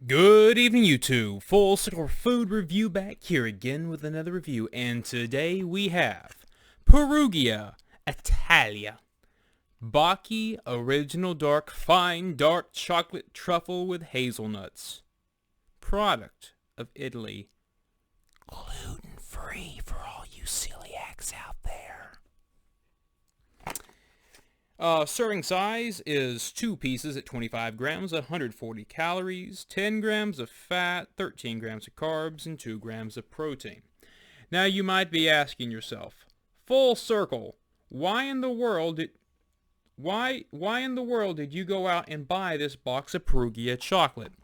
Good evening, YouTube. Full Circle Food Review back here again with another review, and today we have Perugia, Italia, Baci Original Fine Dark Chocolate Truffle with Hazelnuts. Product of Italy. Gluten-free for all you celiacs out there. Serving size is 2 pieces at 25 grams, 140 calories, 10 grams of fat, 13 grams of carbs, and 2 grams of protein. Now you might be asking yourself, Full Circle, why in the world did you go out and buy this box of Perugia chocolate?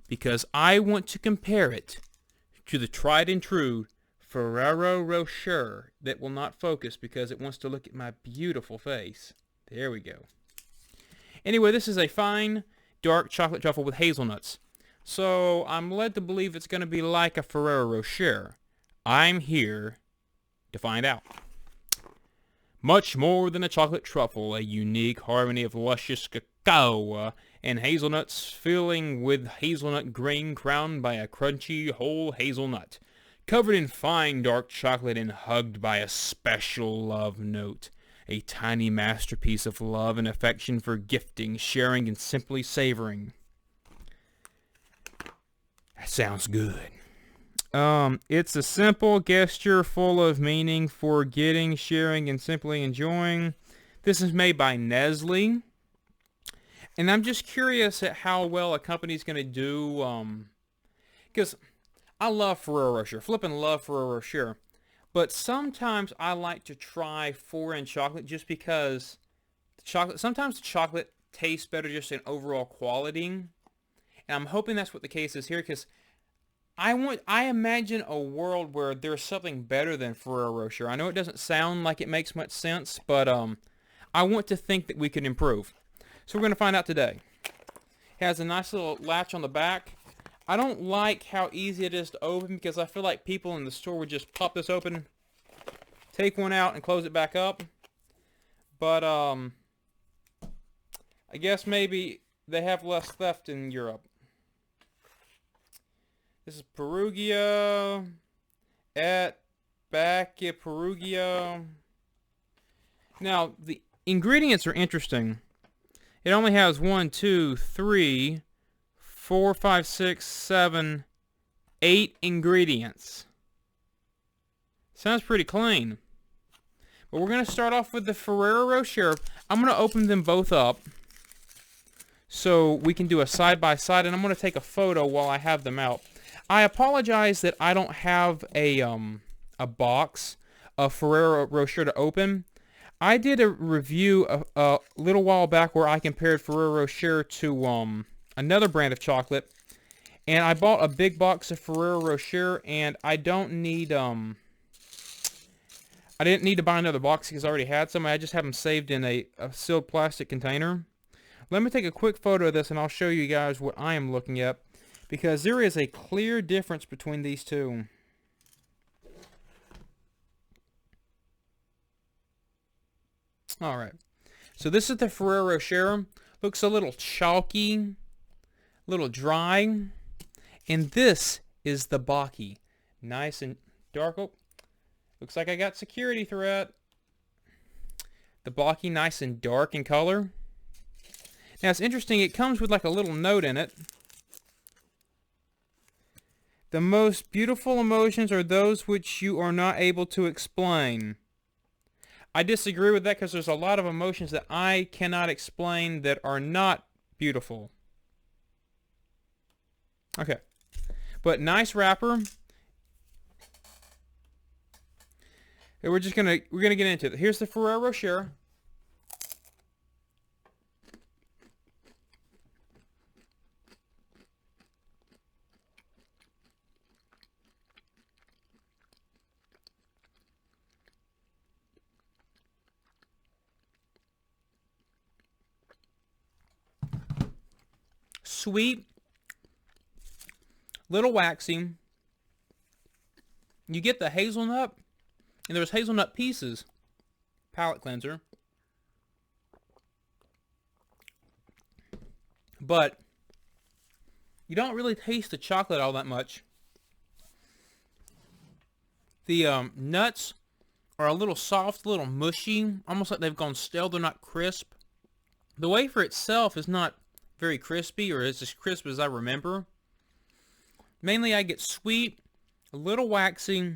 Because I want to compare it to the tried and true Ferrero Rocher that will not focus because it wants to look at my beautiful face. There we go. Anyway, this is a fine, dark chocolate truffle with hazelnuts. So, I'm led to believe it's going to be like a Ferrero Rocher. I'm here to find out. Much more than a chocolate truffle, a unique harmony of luscious cacao and hazelnuts filling with hazelnut grain crowned by a crunchy whole hazelnut, covered in fine dark chocolate and hugged by a special love note. A tiny masterpiece of love and affection for gifting, sharing, and simply savoring. That sounds good. It's a simple gesture full of meaning for getting, sharing, and simply enjoying. This is made by Nestle. And I'm just curious at how well a company's going to do, because I love Ferrero Rocher. Flippin' love Ferrero Rocher. But sometimes I like to try foreign chocolate just because sometimes the chocolate tastes better just in overall quality. And I'm hoping that's what the case is here, because I imagine a world where there's something better than Ferrero Rocher. I know it doesn't sound like it makes much sense, but I want to think that we can improve. So we're going to find out today. It has a nice little latch on the back. I don't like how easy it is to open because I feel like people in the store would just pop this open, take one out, and close it back up. But, I guess maybe they have less theft in Europe. This is Perugia at Baci Perugia. Now, the ingredients are interesting. It only has 1, 2, 3... 4, 5, 6, 7, 8 ingredients. Sounds pretty clean. But we're going to start off with the Ferrero Rocher. I'm going to open them both up so we can do a side-by-side, and I'm going to take a photo while I have them out. I apologize that I don't have a box of Ferrero Rocher to open. I did a review a little while back where I compared Ferrero Rocher to another brand of chocolate, and I bought a big box of Ferrero Rocher, and I didn't need to buy another box because I already had some. I just have them saved in a sealed plastic container. Let me take a quick photo of this, and I'll show you guys what I am looking at, because there is a clear difference between these two. Alright, so this is the Ferrero Rocher. Looks a little chalky, little dry, and this is the Baci. Nice and dark. Oh, looks like I got security threat. The Baci, nice and dark in color. Now it's interesting, it comes with like a little note in it. The most beautiful emotions are those which you are not able to explain. I disagree with that because there's a lot of emotions that I cannot explain that are not beautiful. Okay, but nice wrapper. And we're gonna get into it. Here's the Ferrero Rocher. Sweet. Little waxy. You get the hazelnut, and there's hazelnut pieces. Palate cleanser. But You don't really taste the chocolate all that much. The nuts are a little soft, a little mushy, almost like they've gone stale. They're not crisp. The wafer itself is not very crispy, or as crisp as I remember. Mainly I get sweet, a little waxy.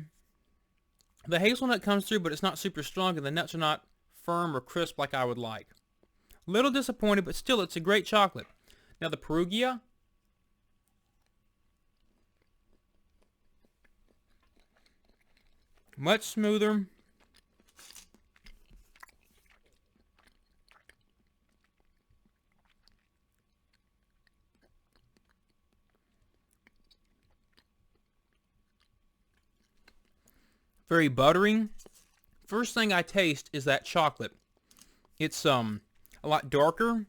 The hazelnut comes through, but it's not super strong, and the nuts are not firm or crisp like I would like. Little disappointed, but still it's a great chocolate. Now the Perugia, much smoother. Very buttery. First thing I taste is that chocolate. It's a lot darker,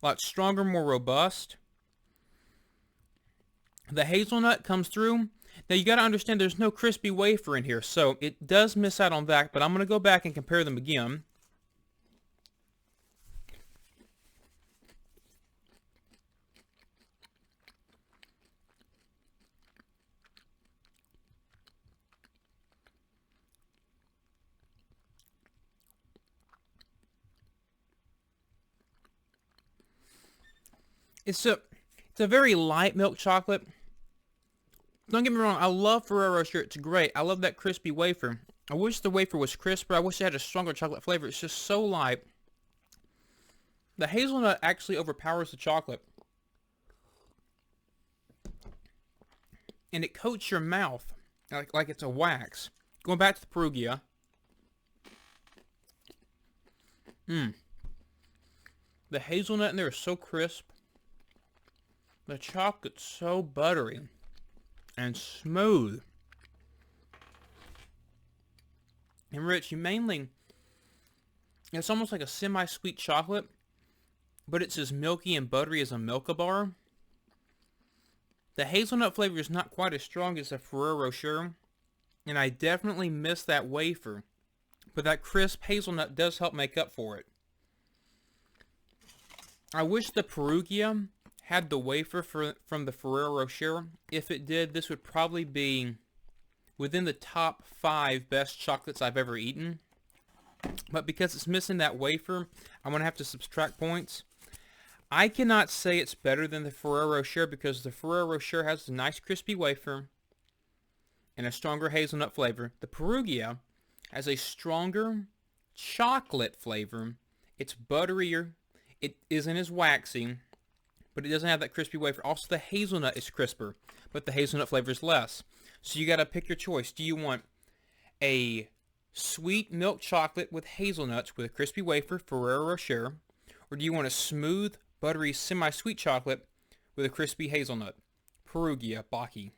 a lot stronger, more robust. The hazelnut comes through. Now you got to understand there's no crispy wafer in here, so it does miss out on that, but I'm going to go back and compare them again. It's a very light milk chocolate. Don't get me wrong, I love Ferrero Rocher. It's great. I love that crispy wafer. I wish the wafer was crisper. I wish it had a stronger chocolate flavor. It's just so light. The hazelnut actually overpowers the chocolate. And it coats your mouth like it's a wax. Going back to the Perugia. The hazelnut in there is so crisp. The chocolate's so buttery and smooth. And rich, it's almost like a semi-sweet chocolate, but it's as milky and buttery as a Milka bar. The hazelnut flavor is not quite as strong as the Ferrero Rocher, and I definitely miss that wafer, but that crisp hazelnut does help make up for it. I wish the Perugia had the wafer from the Ferrero Rocher. If it did, this would probably be within the top 5 best chocolates I've ever eaten. But because it's missing that wafer, I'm going to have to subtract points. I cannot say it's better than the Ferrero Rocher because the Ferrero Rocher has a nice crispy wafer and a stronger hazelnut flavor. The Perugia has a stronger chocolate flavor. It's butterier. It isn't as waxy, but it doesn't have that crispy wafer. Also, the hazelnut is crisper, but the hazelnut flavor is less. So you got to pick your choice. Do you want a sweet milk chocolate with hazelnuts with a crispy wafer, Ferrero Rocher, or do you want a smooth, buttery, semi-sweet chocolate with a crispy hazelnut, Perugia Baci?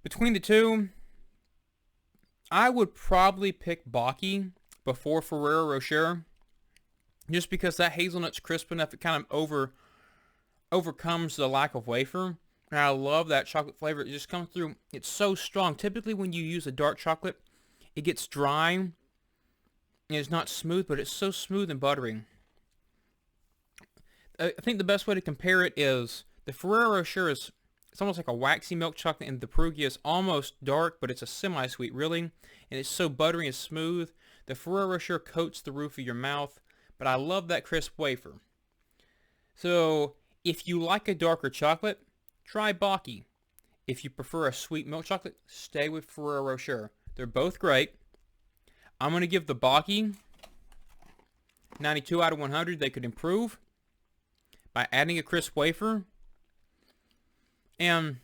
Between the two, I would probably pick Baci before Ferrero Rocher, just because that hazelnut's crisp enough, it kind of overcomes the lack of wafer. And I love that chocolate flavor. It just comes through. It's so strong. Typically when you use a dark chocolate, it gets dry and it's not smooth, but it's so smooth and buttery. I think the best way to compare it is the Ferrero Rocher it's almost like a waxy milk chocolate, and the Perugia is almost dark, but it's a semi-sweet really, and it's so buttery and smooth. The Ferrero Rocher coats the roof of your mouth, but I love that crisp wafer. So if you like a darker chocolate, try Baci. If you prefer a sweet milk chocolate, stay with Ferrero Rocher. They're both great. I'm going to give the Baci 92 out of 100. They could improve by adding a crisp wafer. And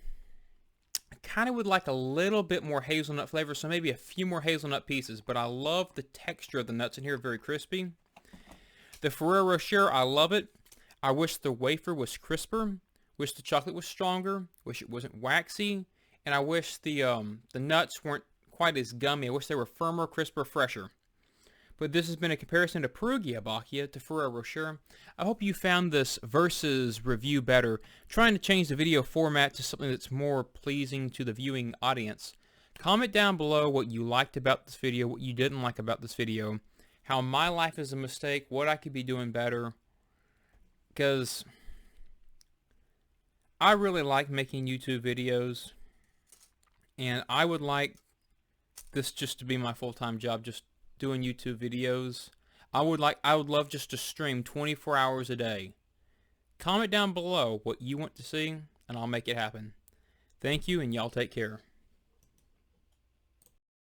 I kind of would like a little bit more hazelnut flavor, so maybe a few more hazelnut pieces. But I love the texture of the nuts in here, very crispy. The Ferrero Rocher, I love it. I wish the wafer was crisper. Wish the chocolate was stronger. Wish it wasn't waxy. And I wish the nuts weren't quite as gummy. I wish they were firmer, crisper, fresher. But this has been a comparison to Perugia Baci to Ferrero Rocher. I hope you found this versus review better. Trying to change the video format to something that's more pleasing to the viewing audience. Comment down below what you liked about this video, what you didn't like about this video, how my life is a mistake, what I could be doing better. Because I really like making YouTube videos, and I would like this just to be my full-time job, just doing YouTube videos. I would love just to stream 24 hours a day. Comment down below what you want to see, and I'll make it happen. Thank you, and y'all take care.